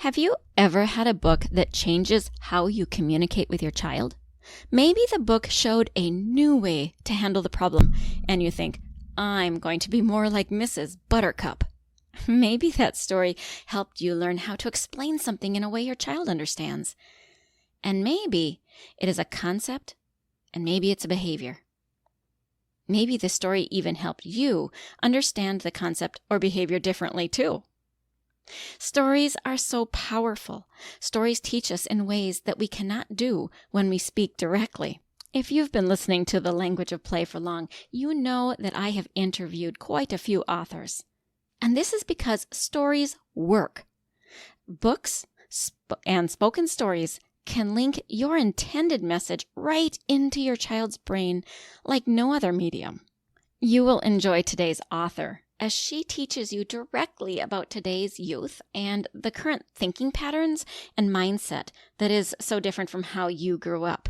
Have you ever had a book that changes how you communicate with your child? Maybe the book showed a new way to handle the problem, and you think, I'm going to be more like Mrs. Buttercup. Maybe that story helped you learn how to explain something in a way your child understands. And maybe it is a concept, and maybe it's a behavior. Maybe the story even helped you understand the concept or behavior differently too. Stories are so powerful. Stories teach us in ways that we cannot do when we speak directly. If you've been listening to The Language of Play for long, you know that I have interviewed quite a few authors. And this is because stories work. Books and spoken stories can link your intended message right into your child's brain like no other medium. You will enjoy today's author, as she teaches you directly about today's youth and the current thinking patterns and mindset that is so different from how you grew up.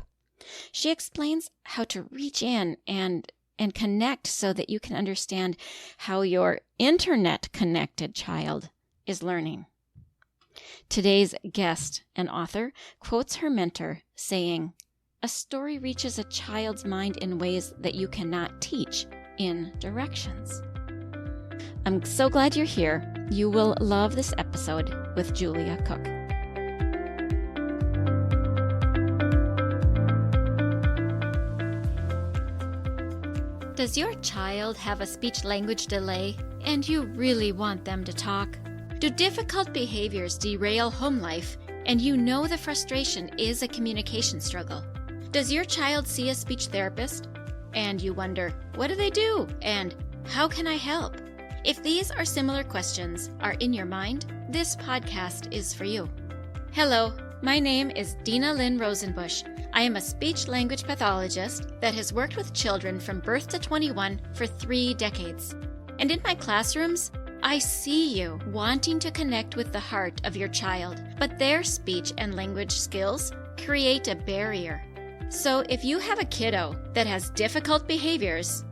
She explains how to reach in and connect so that you can understand how your internet-connected child is learning. Today's guest and author quotes her mentor saying, "A story reaches a child's mind in ways that you cannot teach in directions." I'm so glad you're here. You will love this episode with Julia Cook. Does your child have a speech-language delay and you really want them to talk? Do difficult behaviors derail home life and you know the frustration is a communication struggle? Does your child see a speech therapist and you wonder, what do they do and how can I help? If these or similar questions are in your mind, this podcast is for you. Hello, my name is Dina Lynn Rosenbusch. I am a speech-language pathologist that has worked with children from birth to 21 for 3 decades. And in my classrooms, I see you wanting to connect with the heart of your child, but their speech and language skills create a barrier. So if you have a kiddo that has difficult behaviors,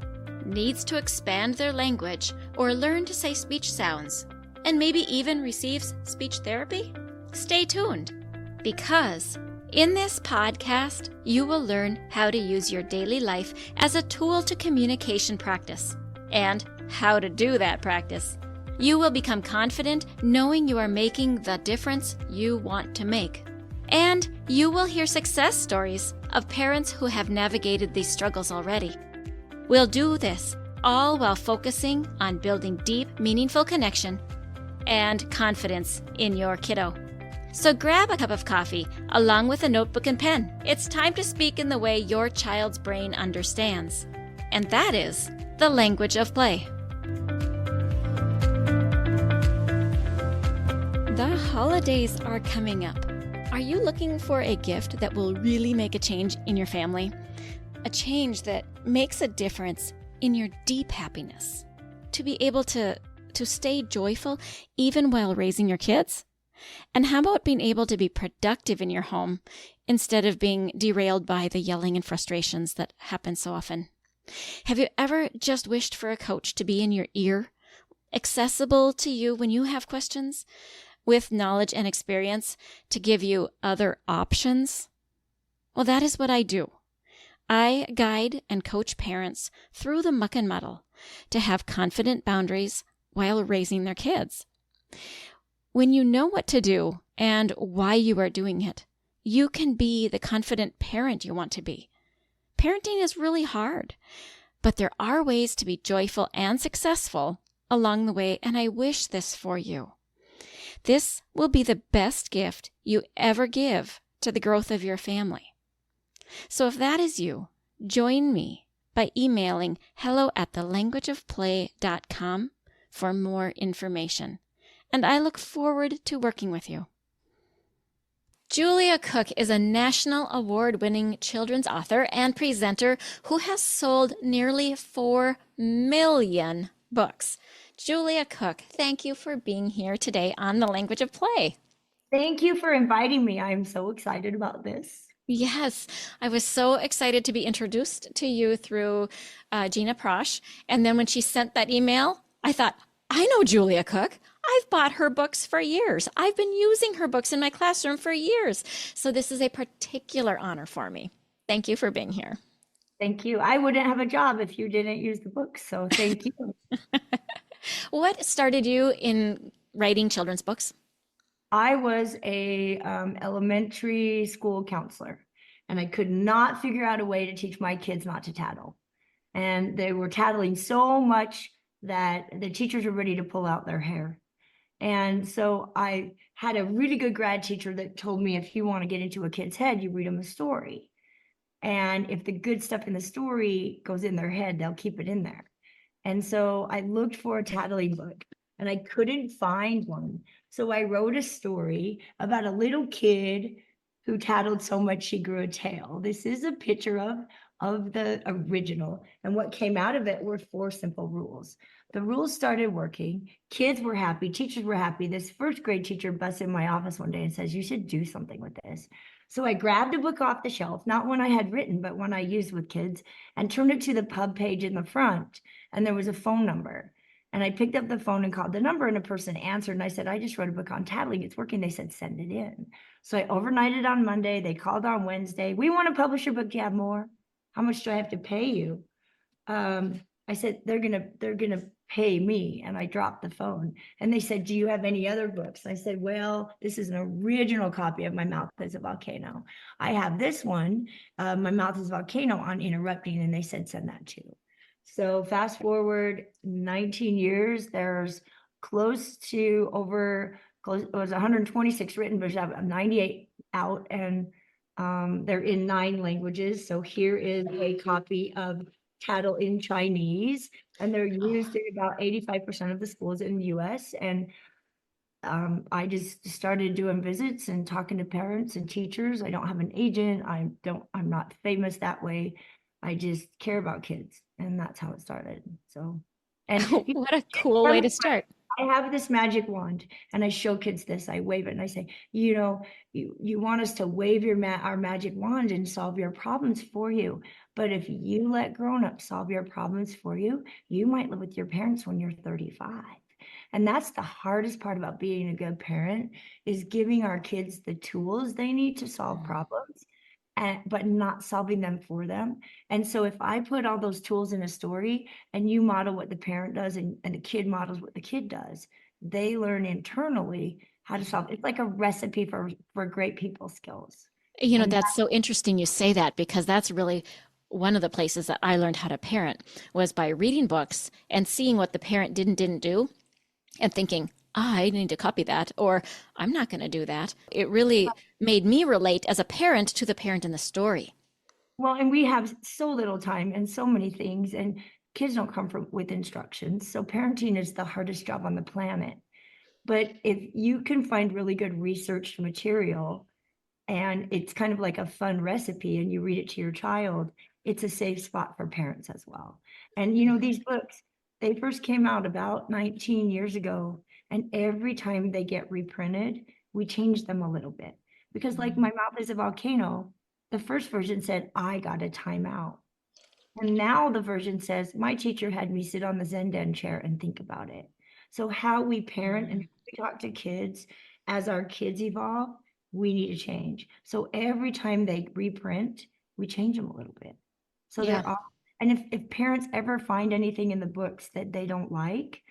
needs to expand their language or learn to say speech sounds, and maybe even receives speech therapy, stay tuned, because in this podcast, you will learn how to use your daily life as a tool to communication practice and how to do that practice. You will become confident knowing you are making the difference you want to make. And you will hear success stories of parents who have navigated these struggles already. We'll do this all while focusing on building deep, meaningful connection and confidence in your kiddo. So grab a cup of coffee along with a notebook and pen. It's time to speak in the way your child's brain understands. And that is the language of play. The holidays are coming up. Are you looking for a gift that will really make a change in your family? A change that makes a difference in your deep happiness? To be able to stay joyful even while raising your kids? And how about being able to be productive in your home instead of being derailed by the yelling and frustrations that happen so often? Have you ever just wished for a coach to be in your ear, accessible to you when you have questions, with knowledge and experience to give you other options? Well, that is what I do. I guide and coach parents through the muck and muddle to have confident boundaries while raising their kids. When you know what to do and why you are doing it, you can be the confident parent you want to be. Parenting is really hard, but there are ways to be joyful and successful along the way, and I wish this for you. This will be the best gift you ever give to the growth of your family. So if that is you, join me by emailing hello@thelanguageofplay.com for more information. And I look forward to working with you. Julia Cook is a national award-winning children's author and presenter who has sold nearly 4 million books. Julia Cook, thank you for being here today on The Language of Play. Thank you for inviting me. I'm so excited about this. Yes, I was so excited to be introduced to you through Gina Prosh. And then when she sent that email, I thought, I know Julia Cook. I've bought her books for years. I've been using her books in my classroom for years. So this is a particular honor for me. Thank you for being here. Thank you. I wouldn't have a job if you didn't use the books. So thank you. What started you in writing children's books? I was a elementary school counselor, and I could not figure out a way to teach my kids not to tattle. And they were tattling so much that the teachers were ready to pull out their hair. And so I had a really good grad teacher that told me if you want to get into a kid's head, you read them a story. And if the good stuff in the story goes in their head, they'll keep it in there. And so I looked for a tattling book and I couldn't find one. So I wrote a story about a little kid who tattled so much she grew a tail. This is a picture of the original. And what came out of it were 4 simple rules. The rules started working. Kids were happy. Teachers were happy. This first grade teacher busts in my office one day and says, "You should do something with this." So I grabbed a book off the shelf, not one I had written, but one I used with kids, and turned it to the pub page in the front. And there was a phone number. And I picked up the phone and called the number, and a person answered. And I said, "I just wrote a book on tattling. It's working." They said, "Send it in." So I overnighted on Monday. They called on Wednesday. "We want to publish your book. Do you have more? How much do I have to pay you?" I said, they're gonna pay me. And I dropped the phone. And they said, "Do you have any other books?" I said, "Well, this is an original copy of My Mouth is a Volcano. I have this one, My Mouth is a Volcano, on interrupting." And they said, "Send that too." So fast forward 19 years, there's close to it was 126 written, but I have 98 out, and they're in 9 languages. So here is a copy of Tattle in Chinese, and they're used in about 85% of the schools in the US. And I just started doing visits and talking to parents and teachers. I don't have an agent. I'm not famous that way. I just care about kids, and that's how it started. So, and What a cool way to start. I have this magic wand, and I show kids this. I wave it and I say, you want us to wave our magic wand and solve your problems for you. But if you let grown-ups solve your problems for you, you might live with your parents when you're 35. And that's the hardest part about being a good parent, is giving our kids the tools they need to solve problems, but not solving them for them. And so if I put all those tools in a story, and you model what the parent does, and the kid models what the kid does, they learn internally how to solve. It's like a recipe for great people skills. You know, And that's so interesting you say that because that's really one of the places that I learned how to parent was by reading books and seeing what the parent didn't do and thinking, I need to copy that, or I'm not going to do that. It really made me relate as a parent to the parent in the story. well, and we have so little time and so many things, and kids don't come with instructions. So parenting is the hardest job on the planet. But if you can find really good research material, and it's kind of like a fun recipe, and you read it to your child, it's a safe spot for parents as well. And these books, they first came out about 19 years ago, and every time they get reprinted, we change them a little bit. Because like My Mouth is a Volcano, the first version said, "I got a timeout." And now the version says, "My teacher had me sit on the Zen chair and think about it." So how we parent and how we talk to kids as our kids evolve, we need to change. So every time they reprint, we change them a little bit. So Yeah. they're all, and if parents ever find anything in the books that they don't like,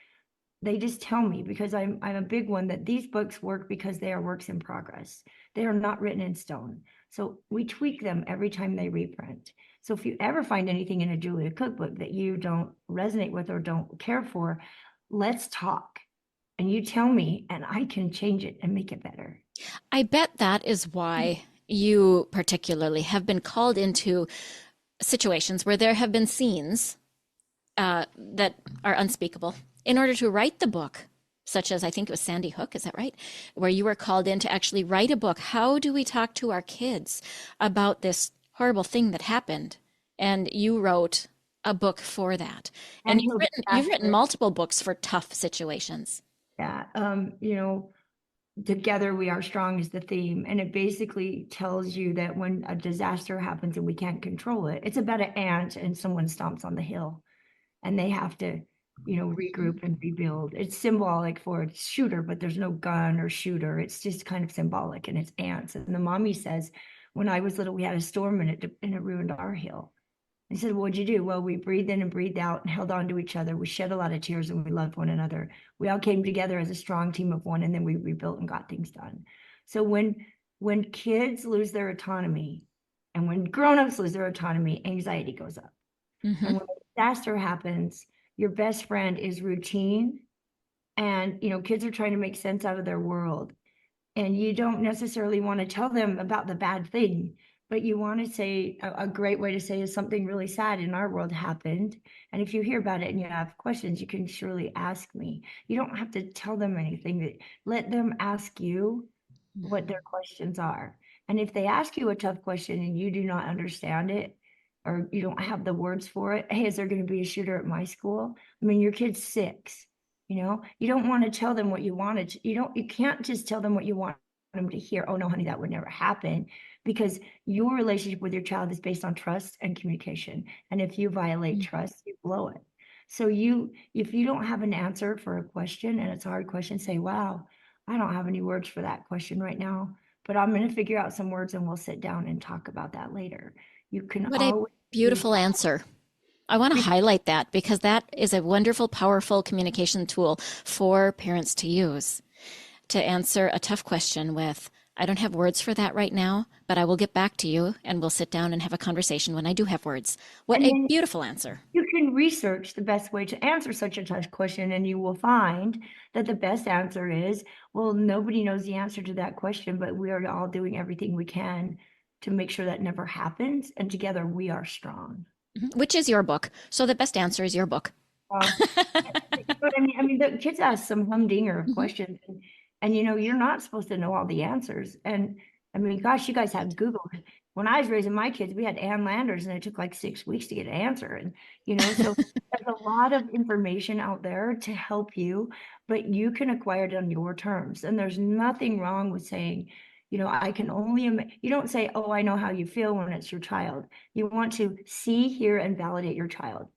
they just tell me, because I'm a big one that these books work because they are works in progress. They are not written in stone. So we tweak them every time they reprint. So if you ever find anything in a Julia cookbook that you don't resonate with or don't care for, let's talk. And you tell me, and I can change it and make it better. I bet that is why you particularly have been called into situations where there have been scenes that are unspeakable in order to write the book, such as I think it was Sandy Hook, is that right? Where you were called in to actually write a book. How do we talk to our kids about this horrible thing that happened? And you wrote a book for that. And And he'll be you've written faster. multiple books for tough situations. Yeah. Together we are strong is the theme. And it basically tells you that when a disaster happens and we can't control it, it's about an ant and someone stomps on the hill, and they have to regroup and rebuild. It's symbolic for a shooter, but there's no gun or shooter. It's just kind of symbolic, and it's ants. And the mommy says, when I was little, we had a storm and it ruined our hill. I said, well, what'd you do? Well, we breathed in and breathed out and held on to each other. We shed a lot of tears and we loved one another. We all came together as a strong team of one, and then we rebuilt and got things done. So when kids lose their autonomy and when grown-ups lose their autonomy, anxiety goes up. Hmm. And when a disaster happens, your best friend is routine. And, kids are trying to make sense out of their world. And you don't necessarily want to tell them about the bad thing, but you want to say a great way to say is something really sad in our world happened. And if you hear about it and you have questions, you can surely ask me. You don't have to tell them anything. Let them ask you what their questions are. And if they ask you a tough question and you do not understand it, or you don't have the words for it, hey, is there going to be a shooter at my school? I mean, your kid's 6. You don't want to tell them what you wanted. You can't just tell them what you want them to hear. Oh no, honey, that would never happen, because your relationship with your child is based on trust and communication. And if you violate trust, you blow it. So if you don't have an answer for a question and it's a hard question, say, wow, I don't have any words for that question right now, but I'm going to figure out some words and we'll sit down and talk about that later. You can What a always reach beautiful out. answer. I want to highlight that because that is a wonderful, powerful communication tool for parents to use to answer a tough question with, I don't have words for that right now, but I will get back to you and we'll sit down and have a conversation when I do have words. What And a then beautiful answer. you can research the best way to answer such a tough question, and you will find that the best answer is, well, nobody knows the answer to that question, but we are all doing everything we can to make sure that never happens. And together we are strong. Which is your book. So the best answer is your book. Well, but I mean, the kids ask some humdinger of Mhm. questions, and you're not supposed to know all the answers. And I mean, gosh, you guys have Google. When I was raising my kids, we had Ann Landers, and it took like 6 weeks to get an answer. And so there's a lot of information out there to help you, but you can acquire it on your terms. And there's nothing wrong with saying, I can only. You don't say, "Oh, I know how you feel," when it's your child. You want to see, hear, and validate your child.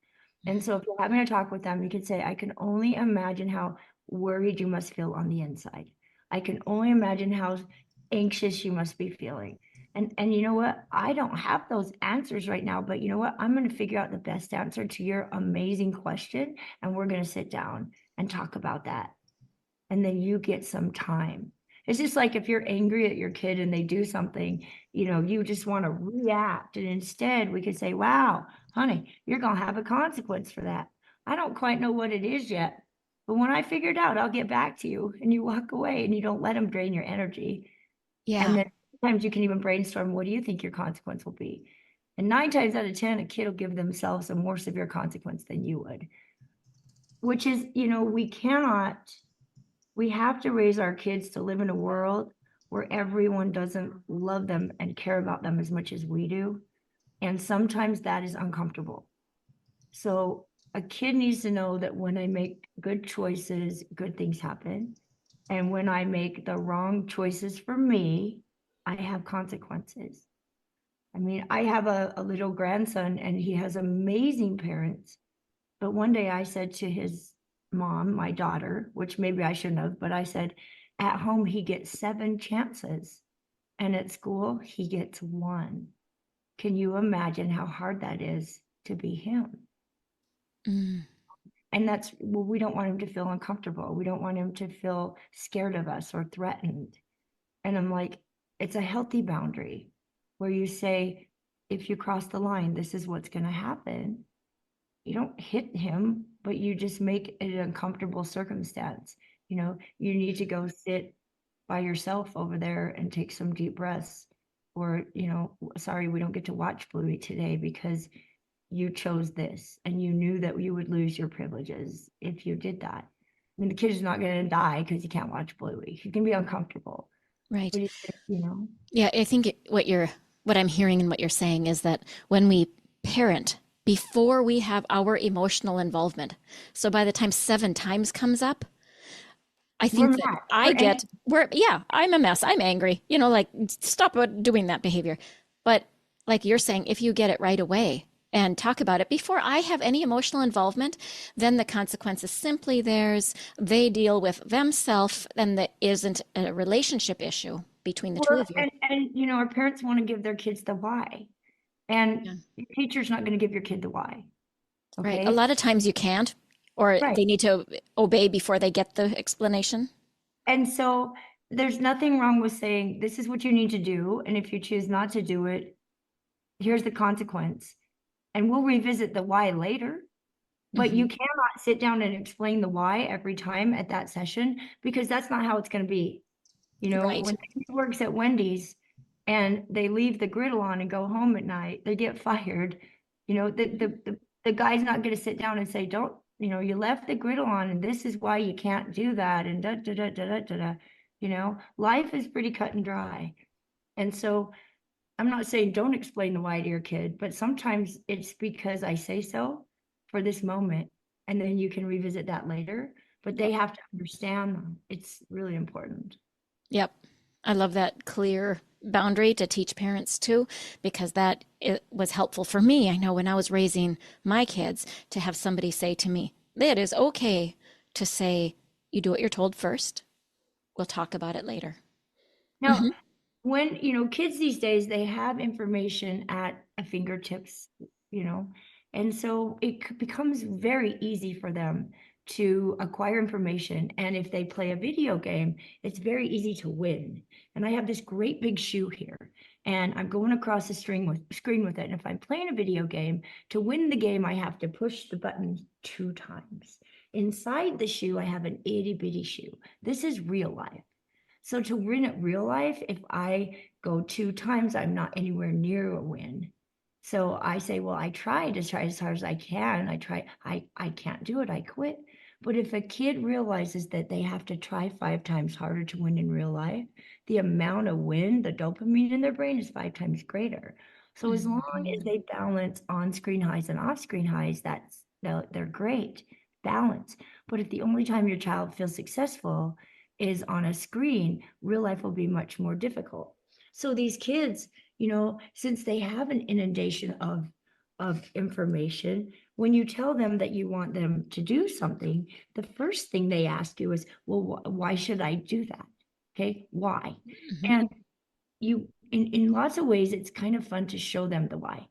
And so if you're having a talk with them, you could say, I can only imagine how worried you must feel on the inside. I can only imagine how anxious you must be feeling. And you know what? I don't have those answers right now, but you know what? I'm going to figure out the best answer to your amazing question, and we're going to sit down and talk about that, and then you get some time. It's just like if you're angry at your kid and they do something, you just want to react. And instead, we could say, wow, honey, you're going to have a consequence for that. I don't quite know what it is yet, but when I figure it out, I'll get back to you. And you walk away and you don't let them drain your energy. And Yeah. then sometimes you can even brainstorm, what do you think your consequence will be? And 9 times out of 10, a kid will give themselves a more severe consequence than you would, which is, we have to raise our kids to live in a world where everyone doesn't love them and care about them as much as we do. And sometimes that is uncomfortable. So a kid needs to know that when I make good choices, good things happen. And when I make the wrong choices for me, I have consequences. I mean, I have a little grandson and he has amazing parents. But one day I said to his mom, my daughter, which maybe I shouldn't have, but I said, at home, he gets 7 chances, and at school, he gets 1. Can you imagine how hard that is to be him? Mm. And well, we don't want him to feel uncomfortable. We don't want him to feel scared of us or threatened. And I'm like, it's a healthy boundary where you say, if you cross the line, this is what's going to happen. You don't hit him, but you just make it an uncomfortable circumstance. You need to go sit by yourself over there and take some deep breaths. Or, sorry, we don't get to watch Bluey today because you chose this and you knew that you would lose your privileges if you did that. I mean, the kid is not going to die because he can't watch Bluey. He can be uncomfortable, Right. but Yeah, I think what I'm hearing and what you're saying is that when we parent before we have our emotional involvement, so by the time 7 times comes up, I we're think that mad. I get where, yeah, I'm a mess. I'm angry. Like stop doing that behavior. But like you're saying, if you get it right away, and talk about it before I have any emotional involvement, then the consequence is simply theirs. They deal with themselves, and that isn't a relationship issue between the two Well, of you. and you know, our parents want to give their kids the why, and Yeah. your teacher's not going to give your kid the why. Right. A Okay. lot of times you can't, or Right. they need to obey before they get the explanation. And so there's nothing wrong with saying, this is what you need to do. And if you choose not to do it, here's the consequence. And we'll revisit the why later. But you Hmm. cannot sit down and explain the why every time at that session, because that's not how it's going to be. You know, Right. when the kid works at Wendy's and they leave the griddle on and go home at night, they get fired. You know, the guy's not going to sit down and say, don't, you know, you left the griddle on and this is why you can't do that. And da, da, da, da, da, da, da. You know, life is pretty cut and dry. And so I'm not saying don't explain the why to your kid, but sometimes it's because I say so for this moment. And then you can revisit that later, but they Yep. have to understand them. It's really important. Yep. I love that clear boundary to teach parents too, because that it was helpful for me. I know when I was raising my kids to have somebody say to me, it is okay to say, you do what you're told first. We'll talk about it later. Now, Hmm. when, you know, kids these days, they have information at a fingertips, you know, and so it becomes very easy for them to acquire information. And if they play a video game, it's very easy to win. And I have this great big shoe here, and I'm going across the screen with it. And if I'm playing a video game, to win the game, I have to push the button 2 times. Inside the shoe, I have an itty bitty shoe. This is real life. So to win at real life, if I go 2 times, I'm not anywhere near a win. So I say, well, I try as hard as I can. I can't do it. I quit. But if a kid realizes that they have to try 5 times harder to win in real life, the amount of win, the dopamine in their brain is 5 times greater. So as long as Hmm. they balance on-screen highs and off-screen highs, they're great balance. But if the only time your child feels successful is on a screen, real life will be much more difficult. So these kids, you know, since they have an inundation of information, when you tell them that you want them to do something, the first thing they ask you is, well, why should I do that? Okay, why? Hmm. And you, in lots of ways, it's kind of fun to show them the why.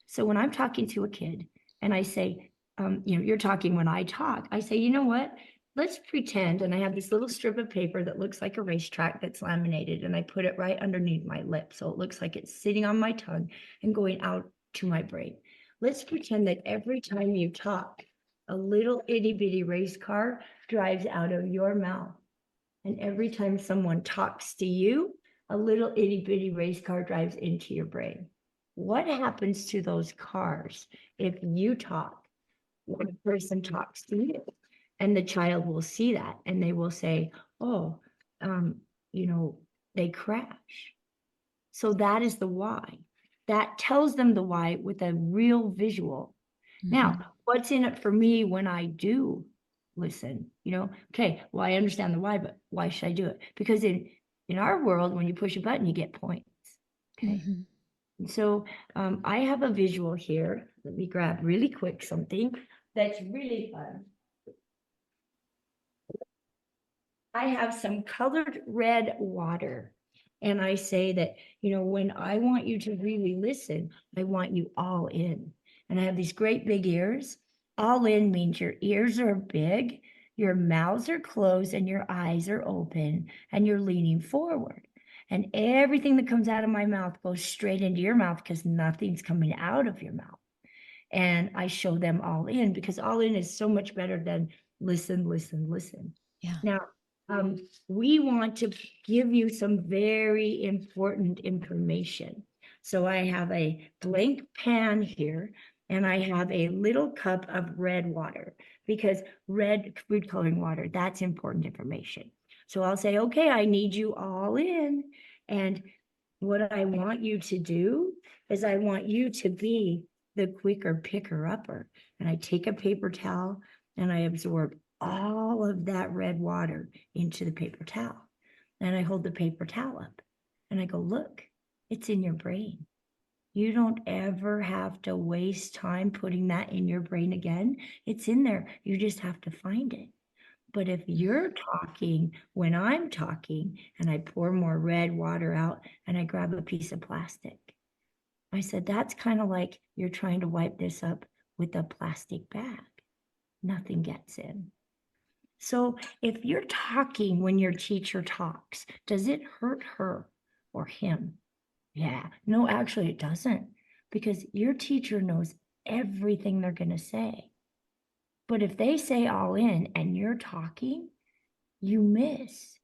So when I'm talking to a kid and I say, you know, you're talking when I talk, I say, you know what? Let's pretend, and I have this little strip of paper that looks like a racetrack that's laminated, and I put it right underneath my lip. So it looks like it's sitting on my tongue and going out to my brain. Let's pretend that every time you talk, a little itty bitty race car drives out of your mouth. And every time someone talks to you, a little itty bitty race car drives into your brain. What happens to those cars if you talk? One person talks to you, and the child will see that and they will say, oh, you know, they crash. So that is the why. That tells them the why with a real visual. Now, Hmm. what's in it for me when I do listen? You know, okay, well, I understand the why, but why should I do it? Because in our world, when you push a button, you get points. Okay. Hmm. And so I have a visual here. Let me grab really quick something that's really fun. I have some colored red water. And I say that, you know, when I want you to really listen, I want you all in. And I have these great big ears. All in means your ears are big, your mouths are closed, and your eyes are open, and you're leaning forward. And everything that comes out of my mouth goes straight into your mouth because nothing's coming out of your mouth. And I show them all in because all in is so much better than listen, listen, listen. Yeah. Now, we want to give you some very important information. So I have a blank pan here, and I have a little cup of red water because red food coloring water, that's important information. So I'll say, okay, I need you all in. And what I want you to do is I want you to be the quicker picker upper. And I take a paper towel and I absorb all of that red water into the paper towel. And I hold the paper towel up and I go, look, it's in your brain. You don't ever have to waste time putting that in your brain again. It's in there. You just have to find it. But if you're talking when I'm talking and I pour more red water out and I grab a piece of plastic, I said, that's kind of like you're trying to wipe this up with a plastic bag. Nothing gets in. So if you're talking when your teacher talks, does it hurt her or him? Yeah, no, actually, it doesn't, because your teacher knows everything they're going to say. But if they say all in and you're talking, you miss.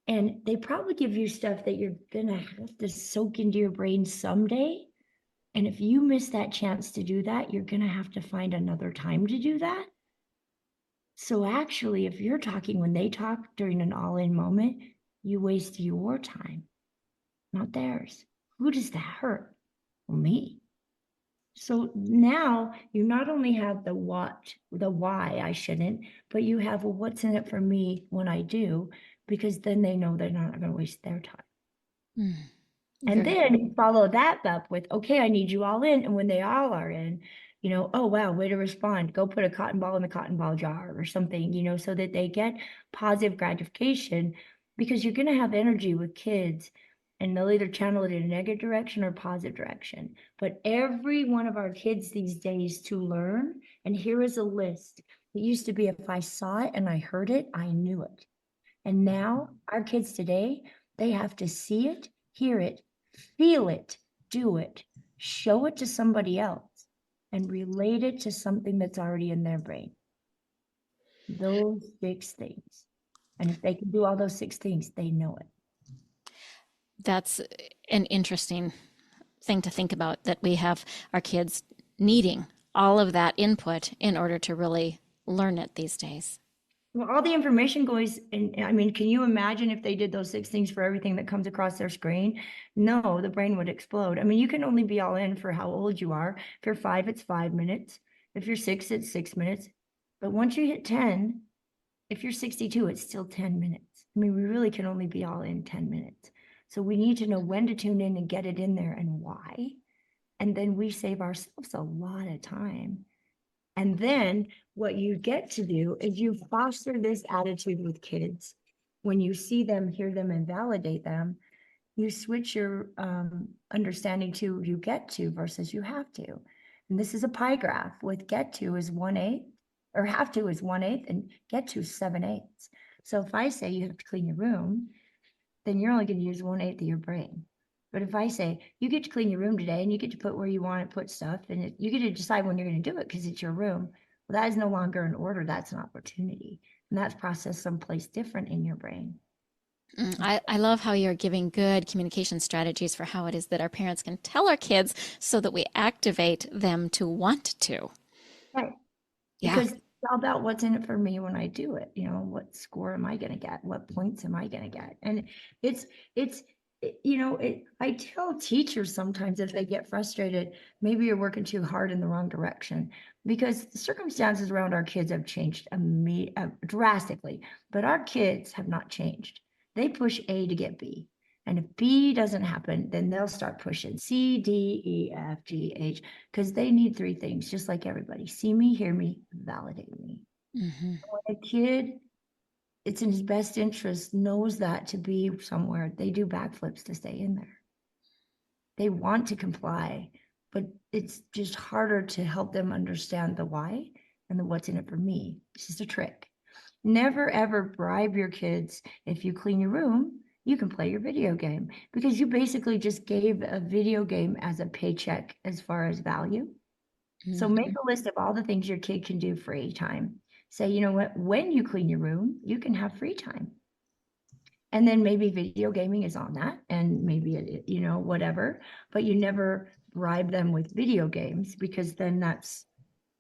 And they probably give you stuff that you're going to have to soak into your brain someday. And if you miss that chance to do that, you're going to have to find another time to do that. So actually, if you're talking when they talk during an all in moment, you waste your time, not theirs. Who does that hurt? Well, me. So now you not only have the what, the why I shouldn't, but you have, well, what's in it for me when I do, because then they know they're not going to waste their time. Mm, And very then you follow that up with, okay, I need you all in. And when they all are in, oh, wow, way to respond. Go put a cotton ball in the cotton ball jar or something, so that they get positive gratification, because you're going to have energy with kids and they'll either channel it in a negative direction or positive direction. But every one of our kids these days to learn, and here is a list. It used to be if I saw it and I heard it, I knew it. And now our kids today, they have to see it, hear it, feel it, do it, show it to somebody else, and relate it to something that's already in their brain. Those 6 things. And if they can do all those 6 things, they know it. That's an interesting thing to think about, that we have our kids needing all of that input in order to really learn it these days. Well, all the information goes in. I mean, can you imagine if they did those 6 things for everything that comes across their screen? No, the brain would explode. I mean, you can only be all in for how old you are. If you're 5, it's 5 minutes. If you're 6, it's 6 minutes. But once you hit 10, if you're 62, it's still 10 minutes. I mean, we really can only be all in 10 minutes. So we need to know when to tune in and get it in there and why. And then we save ourselves a lot of time. And then what you get to do is you foster this attitude with kids. When you see them, hear them, and validate them, you switch your understanding to you get to versus you have to. And this is a pie graph with get to is 1/8, or have to is 1/8, and get to is 7/8. So if I say you have to clean your room, then you're only going to use 1/8 of your brain. But if I say you get to clean your room today and you get to put where you want to put stuff, and you get to decide when you're going to do it because it's your room, well, that is no longer an order. That's an opportunity. And that's processed someplace different in your brain. I love how you're giving good communication strategies for how it is that our parents can tell our kids so that we activate them to want to. Right. Yeah. Because it's all about what's in it for me when I do it. What score am I going to get? What points am I going to get? And it's I tell teachers sometimes if they get frustrated, maybe you're working too hard in the wrong direction, because the circumstances around our kids have changed drastically, but our kids have not changed. They push A to get B. And if B doesn't happen, then they'll start pushing C, D, E, F, G, H, because they need 3 things, just like everybody: see me, hear me, validate me. Mm-hmm. When a kid, it's in his best interest, knows that to be somewhere, they do backflips to stay in there. They want to comply, but it's just harder to help them understand the why and the what's in it for me. It's just a trick. Never ever bribe your kids. If you clean your room, you can play your video game, because you basically just gave a video game as a paycheck as far as value. So make Mm-hmm. a list of all the things your kid can do free time. Say, you know what, when you clean your room, you can have free time. And then maybe video gaming is on that, and maybe, whatever, but you never bribe them with video games, because then that's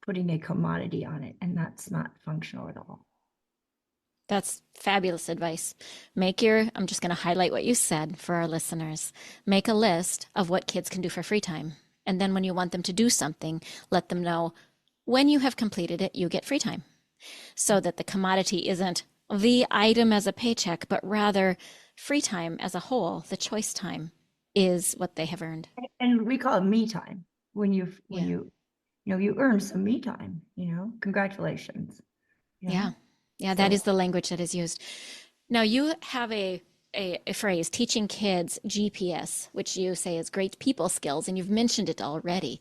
putting a commodity on it, and that's not functional at all. That's fabulous advice. I'm just going to highlight what you said for our listeners. Make a list of what kids can do for free time. And then when you want them to do something, let them know when you have completed it, you get free time. So that the commodity isn't the item as a paycheck, but rather free time as a whole, the choice time. is what they have earned. And we call it me time when Yeah. you earn some me time, congratulations, you know? Yeah. Yeah, that is So, the language that is used. Now, you have a phrase, teaching kids GPS, which you say is great people skills, and you've mentioned it already.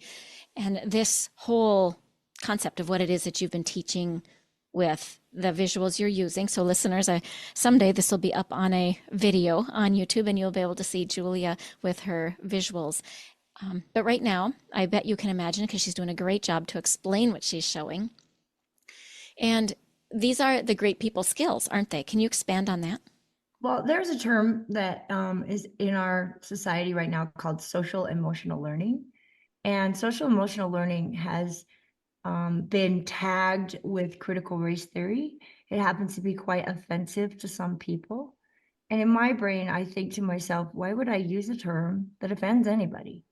And this whole concept of what it is that you've been teaching with the visuals you're using. So, listeners, someday this will be up on a video on YouTube, and you'll be able to see Julia with her visuals. But right now, I bet you can imagine, because she's doing a great job to explain what she's showing. And these are the great people skills, aren't they? Can you expand on that? well, there's a term that is in our society right now called social emotional learning. And social emotional learning has been tagged with critical race theory. It happens to be quite offensive to some people. And in my brain, I think to myself, why would I use a term that offends anybody?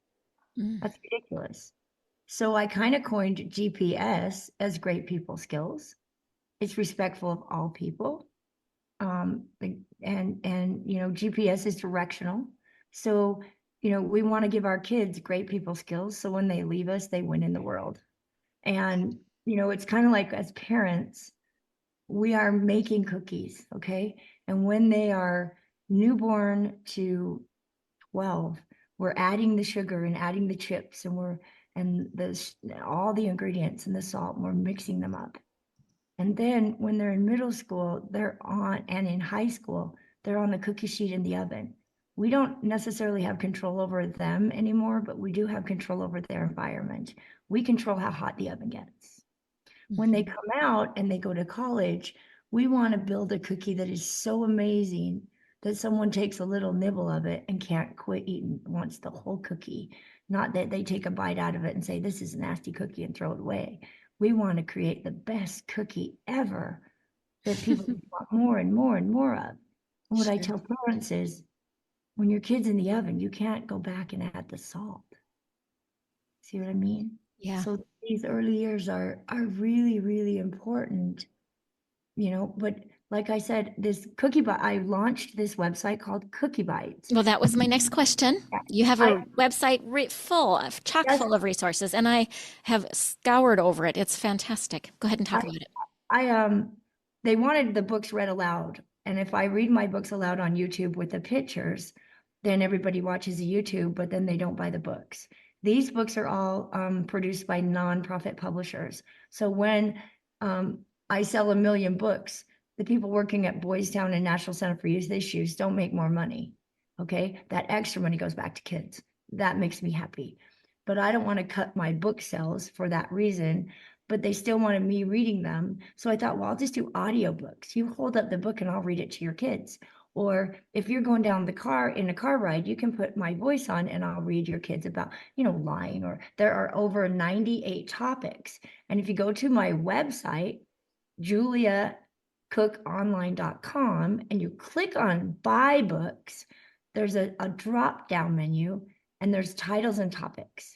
Mm, That's ridiculous. So I kind of coined GPS as great people skills. It's respectful of all people. And GPS is directional. So, we want to give our kids great people skills. So when they leave us, they win in the world. And, it's kind of like as parents, we are making cookies, okay? And when they are newborn to 12, we're adding the sugar and adding the chips and all the ingredients and the salt, and we're mixing them up. And then when they're in middle school, and in high school, they're on the cookie sheet in the oven. We don't necessarily have control over them anymore, but we do have control over their environment. We control how hot the oven gets. When they mhm. come out and they go to college, we want to build a cookie that is so amazing that someone takes a little nibble of it and can't quit eating, wants the whole cookie. Not that they take a bite out of it and say, this is a nasty cookie and throw it away. We want to create the best cookie ever that people want more and more and more of. And what I Sure. tell parents is, when your kid's in the oven, you can't go back and add the salt. See what I mean? Yeah. So these early years are really, really important, but like I said, I launched this website called Cookie Bites. Well, that was my next question. Yeah. You have I a website full of chock yes, full of resources, and I have scoured over it. It's fantastic. Go ahead and I talk about it. I they wanted the books read aloud. And if I read my books aloud on YouTube with the pictures, then everybody watches the YouTube, but then they don't buy the books. These books are all produced by nonprofit publishers. So when I sell 1 million books, the people working at Boys Town and National Center for Youth Issues don't make more money. Okay. That extra money goes back to kids. That makes me happy. But I don't want to cut my book sales for that reason, but they still wanted me reading them. So I thought, well, I'll just do audiobooks. You hold up the book and I'll read it to your kids. Or if you're going down the car in a car ride, you can put my voice on and I'll read your kids about, lying. Or there are over 98 topics. And if you go to my website, juliacookonline.com, and you click on buy books, there's a drop down menu and there's titles and topics.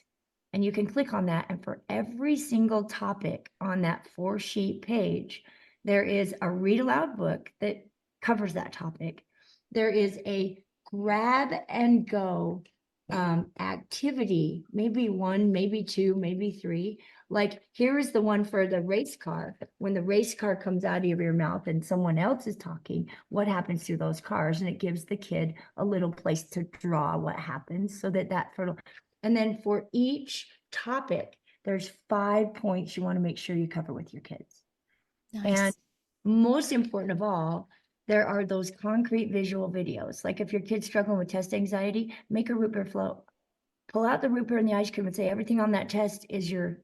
And you can click on that. And for every single topic on that 4-sheet page, there is a read aloud book that covers that topic. There is a grab and go activity, maybe one, maybe two, maybe three. Like here is the one for the race car. When the race car comes out of your mouth and someone else is talking, what happens to those cars? And it gives the kid a little place to draw what happens so that fertile. And then for each topic, there's 5 points you want to make sure you cover with your kids. And Nice. most important of all, there are those concrete visual videos. Like if your kid's struggling with test anxiety, make a root beer float. Pull out the root beer and the ice cream and say everything on that test is your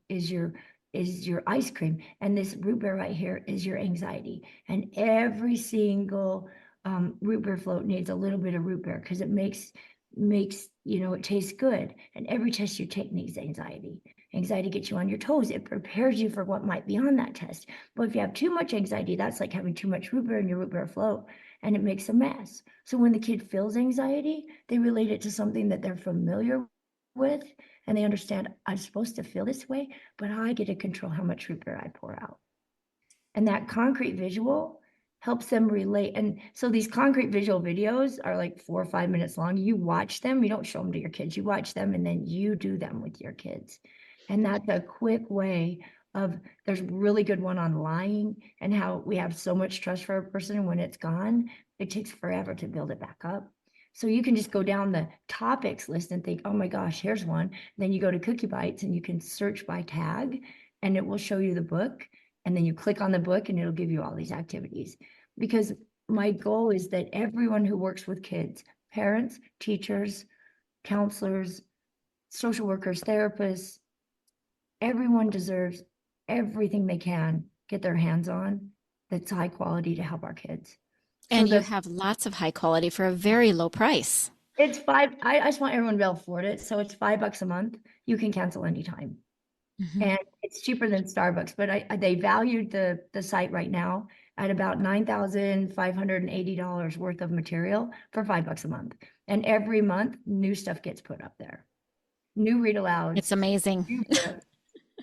ice cream, and this root beer right here is your anxiety. And every single root beer float needs a little bit of root beer because it makes it tastes good. And every test you take needs anxiety. Anxiety gets you on your toes. It prepares you for what might be on that test. But if you have too much anxiety, that's like having too much root beer in your root beer float, and it makes a mess. So when the kid feels anxiety, they relate it to something that they're familiar with, and they understand I'm supposed to feel this way, but I get to control how much root beer I pour out. And that concrete visual helps them relate. And so these concrete visual videos are like 4 or 5 minutes long. You watch them, you don't show them to your kids, you watch them and then you do them with your kids. And that's a quick way of, there's really good one on lying and how we have so much trust for a person, and when it's gone, it takes forever to build it back up. So you can just go down the topics list and think, oh my gosh, here's one. Then you go to Cookie Bites and you can search by tag and it will show you the book. And then you click on the book and it'll give you all these activities. Because my goal is that everyone who works with kids, parents, teachers, counselors, social workers, therapists, everyone deserves everything they can get their hands on that's high quality to help our kids. So And you the have lots of high quality for a very low price. it's five, I just want everyone to be able to afford it. So it's $5 a month. You can cancel anytime. Mhm. And it's cheaper than Starbucks, but they valued the site right now at about $9,580 worth of material for $5 a month. And every month, new stuff gets put up there. New read It's alouds, amazing. new books.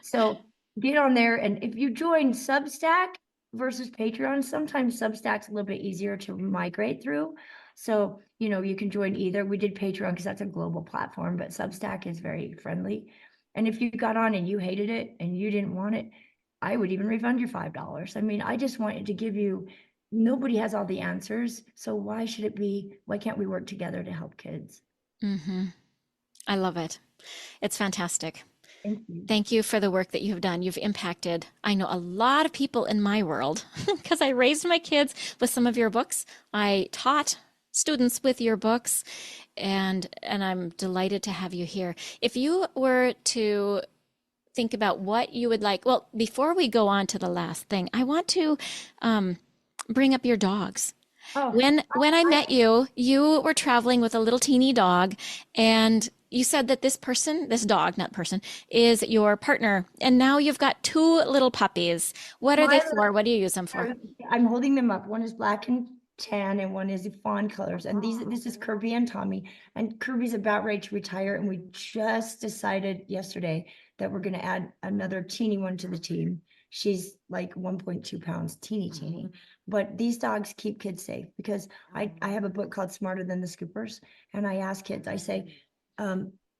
So get on there, and if you join Substack versus Patreon, sometimes Substack's a little bit easier to migrate through. So, you can join either. We did Patreon because that's a global platform, but Substack is very friendly. And if you got on and you hated it and you didn't want it, I would even refund your $5. I mean, I just wanted to give you, nobody has all the answers. So why can't we work together to help kids? Hmm. I love it. It's fantastic. Thank you. Thank you for the work that you've done. You've impacted, I know, a lot of people in my world because I raised my kids with some of your books. I taught students with your books, and I'm delighted to have you here. If you were to think about what you would like, well, before we go on to the last thing, I want to bring up your dogs. Oh, When I met you, you were traveling with a little teeny dog, and you said that this person, this dog, not person, is your partner, and now you've got two little puppies. What are they my for? What do you use them for? I'm holding them up. One is black and tan, and one is fawn colors. And this is Kirby and Tommy. And Kirby's about ready to retire. And we just decided yesterday that we're going to add another teeny one to the team. She's like 1.2 pounds, teeny, teeny. But these dogs keep kids safe because I have a book called Smarter Than the Scoopers. And I ask kids, I say,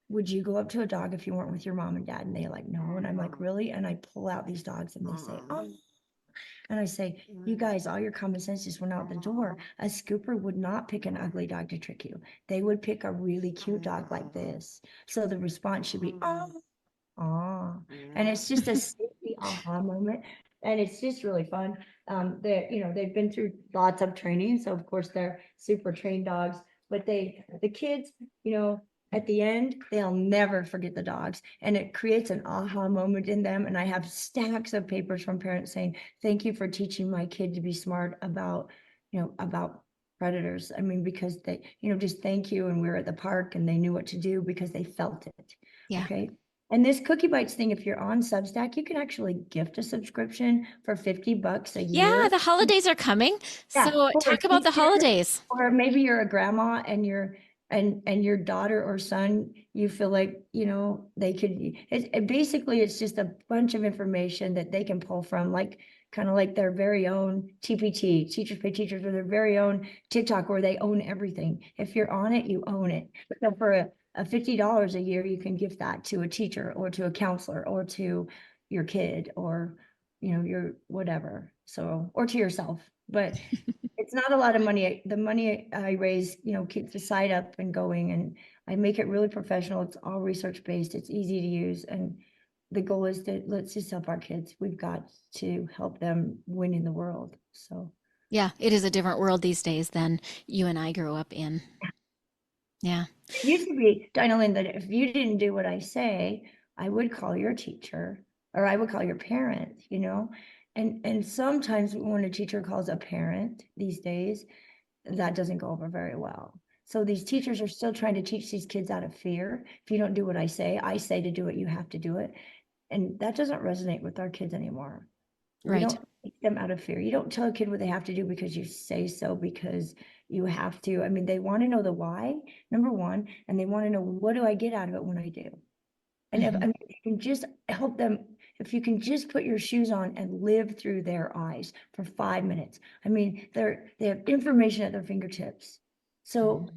would you go up to a dog if you weren't with your mom and dad? And they like, no. And I'm like, really? And I pull out these dogs and they say, oh. And I say, you guys, all your common sense just went out the door. A scooper would not pick an ugly dog to trick you. They would pick a really cute dog like this. So the response should be, oh, oh. And it's just a safety aha moment. And it's just really fun. They've been through lots of training. So of course they're super trained dogs, but the kids, at the end, they'll never forget the dogs. And it creates an aha moment in them. And I have stacks of papers from parents saying, thank you for teaching my kid to be smart about predators. I mean, because they, just thank you. And we were at the park and they knew what to do because they felt it. Yeah. Okay. And this Cookie Bites thing, if you're on Substack, you can actually gift a subscription for $50 a Yeah, year. the holidays are coming. Yeah, So or a talk about the teacher, holidays. or maybe you're a grandma and your daughter or son, you feel like, they could, basically it's just a bunch of information that they can pull from, like kind of like their very own TPT, Teachers Pay Teachers, or their very own TikTok where they own everything. If you're on it, you own it. So for a $50 a year, you can give that to a teacher or to a counselor or to your kid or, your whatever. So, or to yourself. But it's not a lot of money. The money I raise, keeps the site up and going, and I make it really professional. It's all research based. It's easy to use. And the goal is that let's just help our kids. We've got to help them win in the world. So Yeah, it is a different world these days than you and I grew up in. Yeah. it used to be, Dinah that if you didn't do what I say, I would call your teacher or I would call your parent. And sometimes when a teacher calls a parent these days, that doesn't go over very well. So these teachers are still trying to teach these kids out of fear. If you don't do what I say to do it, you have to do it. And that doesn't resonate with our kids anymore. We Right. don't teach them out of fear. You don't tell a kid what they have to do because you say so, because you have to. I mean, they want to know the why, number one, and they want to know, what do I get out of it when I do? And if, I Hmm. mean, you can just help them, if you can just put your shoes on and live through their eyes for 5 minutes. I mean, they have information at their fingertips. So,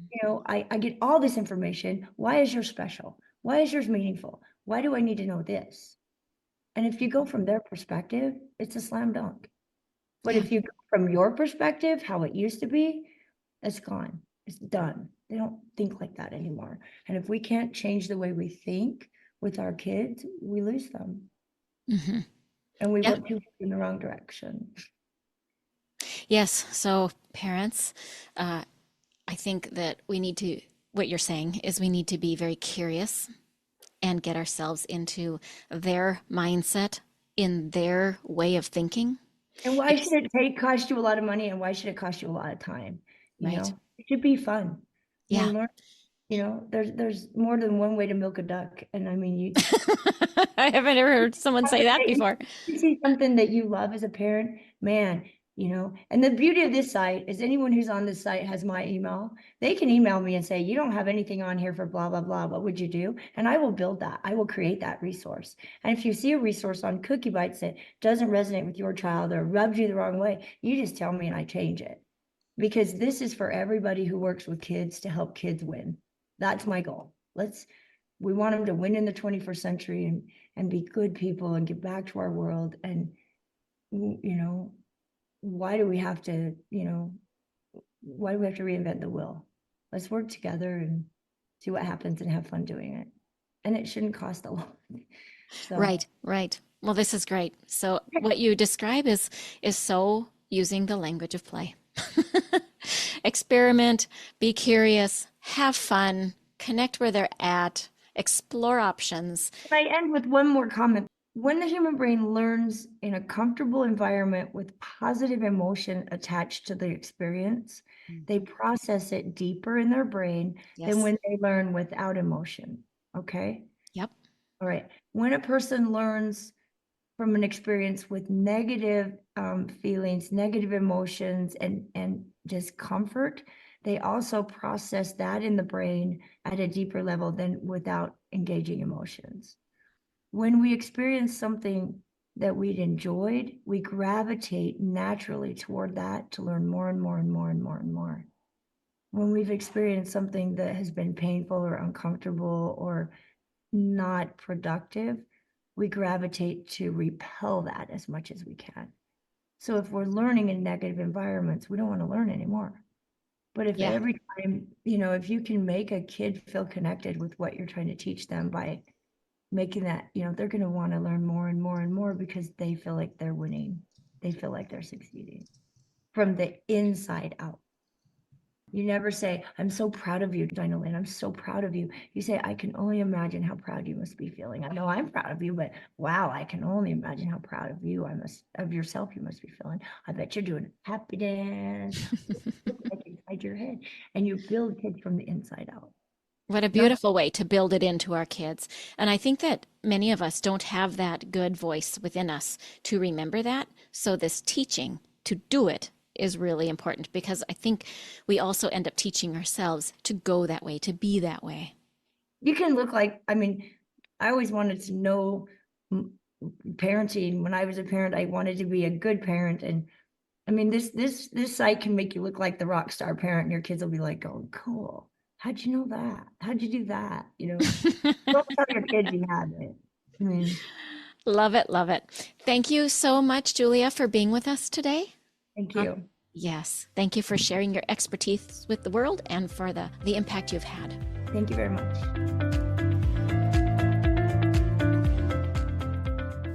I get all this information. Why is yours special? Why is yours meaningful? Why do I need to know this? And if you go from their perspective, it's a slam dunk. But Yeah. if you go from your perspective, how it used to be, it's gone. It's done. They don't think like that anymore. And if we can't change the way we think with our kids, we lose them. Mm-hmm. And we Yeah. went too in the wrong direction. Yes. So parents, I think that what you're saying is we need to be very curious and get ourselves into their mindset, in their way of thinking. And why should it cost you a lot of money, and why should it cost you a lot of time? Right. It should be fun. Yeah. Learn, there's more than one way to milk a duck. And I mean, I haven't ever heard someone say that before. you see something that you love as a parent, man, and the beauty of this site is anyone who's on this site has my email. They can email me and say, you don't have anything on here for blah, blah, blah. What would you do? And I will build that. I will create that resource. And if you see a resource on Cookie Bites that doesn't resonate with your child or rubs you the wrong way, you just tell me and I change it. Because this is for everybody who works with kids to help kids win. That's my goal. We want them to win in the 21st century and be good people and give back to our world. And, why do we have to reinvent the wheel? Let's work together and see what happens and have fun doing it. And it shouldn't cost a lot. So. Right. Well, this is great. So what you describe is so using the language of play. Experiment, be curious, have fun, connect where they're at, explore options. I end with one more comment. When the human brain learns in a comfortable environment with positive emotion attached to the experience, they process it deeper in their brain than when they learn without emotion. Okay? Yep. All right. When a person learns from an experience with negative feelings, negative emotions, and discomfort, they also process that in the brain at a deeper level than without engaging emotions. When we experience something that we'd enjoyed, we gravitate naturally toward that to learn more and more and more and more and more. When we've experienced something that has been painful or uncomfortable or not productive, we gravitate to repel that as much as we can. So if we're learning in negative environments, we don't want to learn anymore. But if every time, if you can make a kid feel connected with what you're trying to teach them by making that, they're going to want to learn more and more and more because they feel like they're winning. They feel like they're succeeding from the inside out. You never say, I'm so proud of you, Dinah Lynn. I'm so proud of you. You say, I can only imagine how proud you must be feeling. I know I'm proud of you, but wow, I can only imagine how proud of yourself you must be feeling. I bet you're doing a happy dance like inside your head. And you build kids from the inside out. What a beautiful way to build it into our kids. And I think that many of us don't have that good voice within us to remember that. So this teaching to do it is really important because I think we also end up teaching ourselves to go that way, to be that way. You can look like, I always wanted to know parenting. When I was a parent, I wanted to be a good parent. And this site can make you look like the rock star parent and your kids will be like, oh, cool. How'd you know that? How'd you do that? Don't tell your kids you have it. Love it. Love it. Thank you so much, Julia, for being with us today. Thank you. Yes. Thank you for sharing your expertise with the world and for the impact you've had. Thank you very much.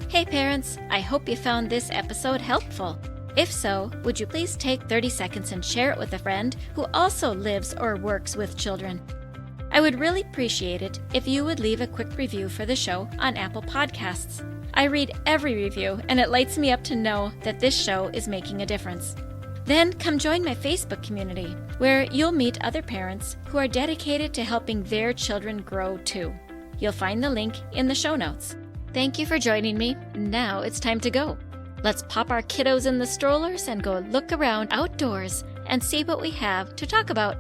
Hey parents, I hope you found this episode helpful. If so, would you please take 30 seconds and share it with a friend who also lives or works with children? I would really appreciate it if you would leave a quick review for the show on Apple Podcasts. I read every review and it lights me up to know that this show is making a difference. Then come join my Facebook community, where you'll meet other parents who are dedicated to helping their children grow too. You'll find the link in the show notes. Thank you for joining me. Now it's time to go. Let's pop our kiddos in the strollers and go look around outdoors and see what we have to talk about.